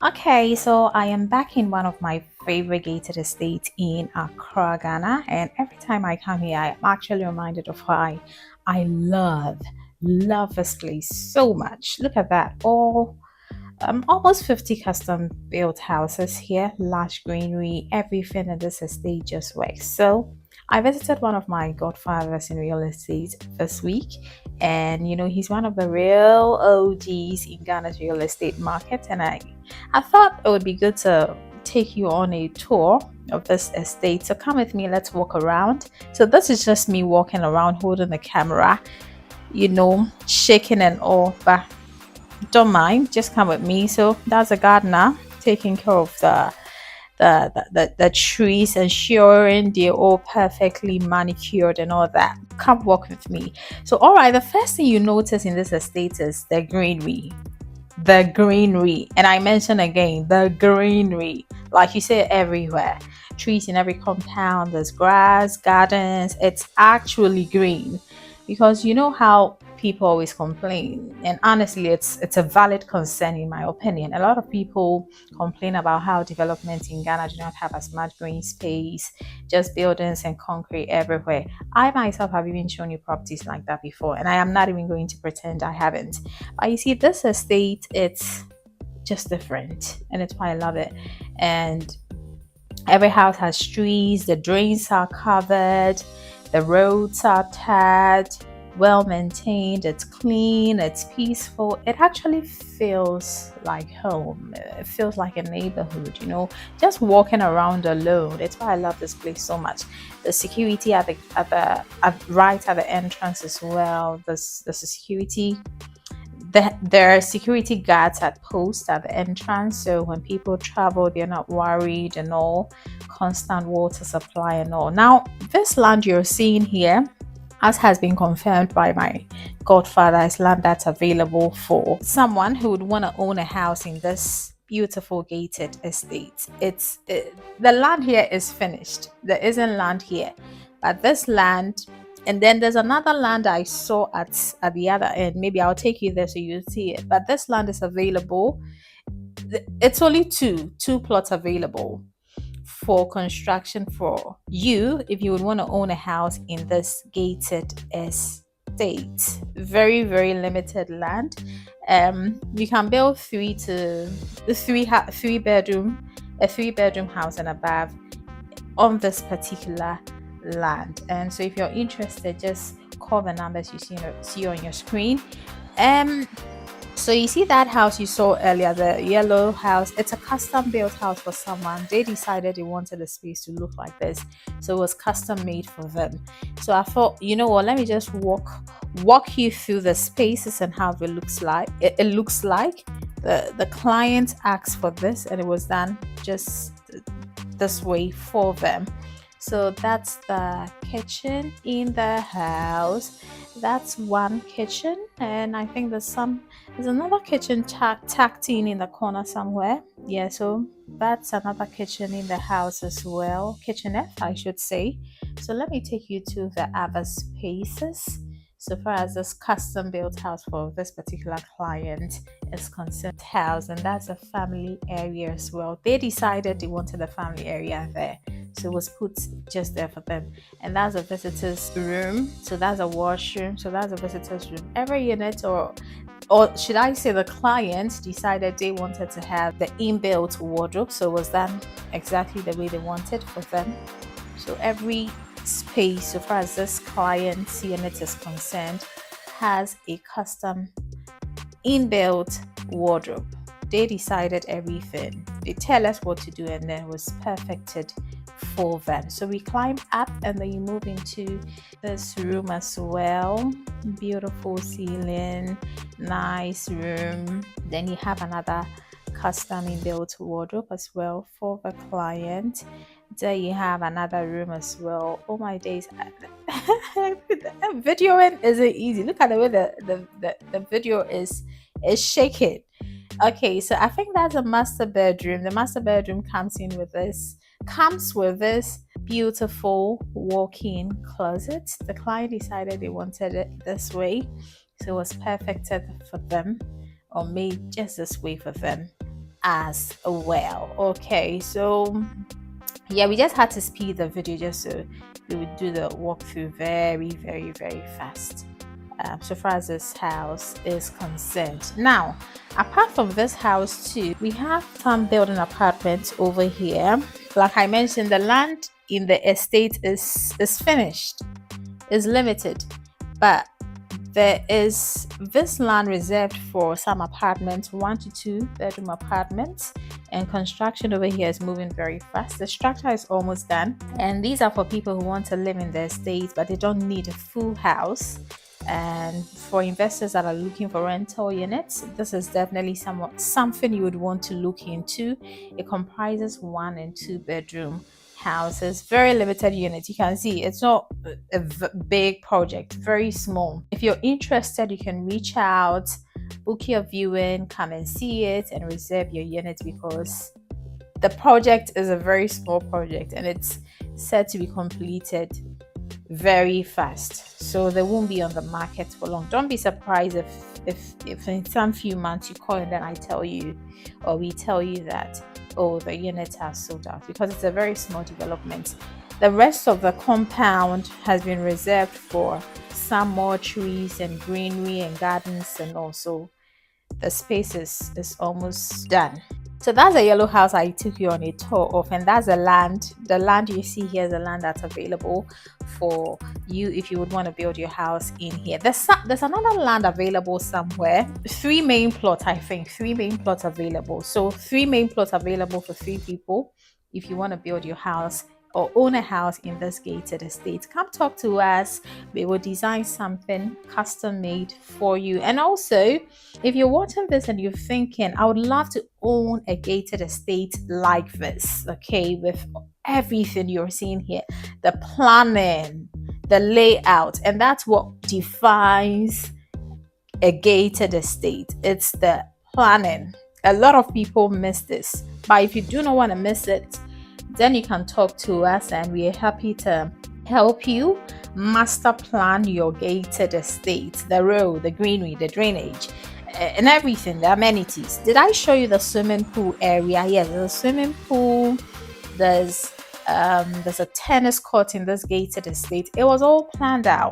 Okay, so I am back in one of my favorite gated estates in Accra, Ghana, and every time I come here, I'm actually reminded of why I love this place so much. Look at that, all almost 50 custom built houses here, large greenery, everything in this estate just works. So I visited one of my godfathers in real estate this week, and he's one of the real OGs in Ghana's real estate market. And I thought it would be good to take you on a tour of this estate. So come with me, let's walk around. So this is just me walking around holding the camera, shaking and all, but don't mind, just come with me. So that's a gardener taking care of the trees, ensuring they're all perfectly manicured and all that. Come walk with me. So all right, the first thing you notice in this estate is the greenery, and I mention again the greenery, like you say, everywhere. Trees in every compound, there's grass, gardens. It's actually green, because you know how people always complain, and honestly it's a valid concern. In my opinion, a lot of people complain about how development in Ghana do not have as much green space, just buildings and concrete everywhere. I myself have even shown you properties like that before, and I am not even going to pretend I haven't. But you see, this estate, it's just different, and it's why I love it. And every house has trees, the drains are covered, the roads are tarred, well maintained, it's clean, it's peaceful. It actually feels like home. It feels like a neighborhood, just walking around alone. It's why I love this place so much. The security right at the entrance as well. The security, there are security guards at post at the entrance, so when people travel, they're not worried and all. Constant water supply and all. Now, this land you're seeing here, as has been confirmed by my godfather, is land that's available for someone who would want to own a house in this beautiful gated estate. The land here is finished. There isn't land here, but this land, and then there's another land I saw at the other end. Maybe I'll take you there so you see it. But this land is available. It's only two plots available for construction for you if you would want to own a house in this gated estate. Very, very limited land. You can build three bedroom, a 3 bedroom house and above on this particular land. And so if you're interested, just call the numbers you see on your screen. So you see that house you saw earlier, the yellow house, it's a custom built house for someone. They decided they wanted the space to look like this, so it was custom made for them. So I thought, you know what, let me just walk you through the spaces and how it looks like. It looks like the client asked for this, and it was done just this way for them. So that's the kitchen in the house. That's one kitchen, and I think there's another kitchen tacked in the corner somewhere. Yeah, so that's another kitchen in the house as well. Kitchenette, I should say. So let me take you to the other spaces. So far as this custom built house for this particular client is concerned, house, and that's a family area as well. They decided they wanted a family area there, so it was put just there for them. And that's a visitor's room, so that's a washroom, so that's a visitor's room. Every unit, or should I say the client decided they wanted to have the inbuilt wardrobe, so it was done exactly the way they wanted for them. So every space, so far as this client's unit is concerned, has a custom inbuilt wardrobe. They decided everything. They tell us what to do, and then it was perfected for them. So we climb up, and then you move into this room as well. Beautiful ceiling, nice room. Then you have another custom inbuilt wardrobe as well for the client. There you have another room as well. Oh my days. Videoing isn't easy. Look at the way the video is shaking. Okay, so I think that's a master bedroom. The master bedroom comes with this beautiful walk-in closet. The client decided they wanted it this way, so it was perfected for them, or made just this way for them. as well. Okay, so yeah, we just had to speed the video just so we would do the walkthrough very fast. So far as this house is concerned. Now, apart from this house too, we have some building apartments over here. Like I mentioned, the land in the estate is finished, is limited, but there is this land reserved for some apartments, 1 to 2 bedroom apartments, and construction over here is moving very fast. The structure is almost done, and these are for people who want to live in the estate but they don't need a full house. And for investors that are looking for rental units, this is definitely something you would want to look into. It comprises 1 and 2 bedroom houses, very limited units. You can see it's not a big project, very small. If you're interested, you can reach out, book your viewing, come and see it, and reserve your unit, because the project is a very small project and it's set to be completed very fast, so they won't be on the market for long. Don't be surprised if in some few months you call and then I tell you, or we tell you that, oh, the units are sold out, because it's a very small development. The rest of the compound has been reserved for some more trees and greenery and gardens, and also the spaces is almost done. So that's a yellow house I took you on a tour of, and that's the land. The land you see here is the land that's available for you if you would want to build your house in here. There's another land available somewhere. 3 main plots, I think. 3 main plots available. So 3 main plots available for 3 people if you want to build your house or own a house in this gated estate. Come talk to us. We will design something custom made for you. And also, if you're watching this and you're thinking, I would love to own a gated estate like this, okay, with everything you're seeing here, the planning, the layout, and that's what defines a gated estate. It's the planning. A lot of people miss this, but if you do not want to miss it, then you can talk to us and we are happy to help you master plan your gated estate, the road, the greenery, the drainage, and everything, the amenities. Did I show you the swimming pool area? Yes, there's a swimming pool. There's a tennis court in this gated estate. It was all planned out.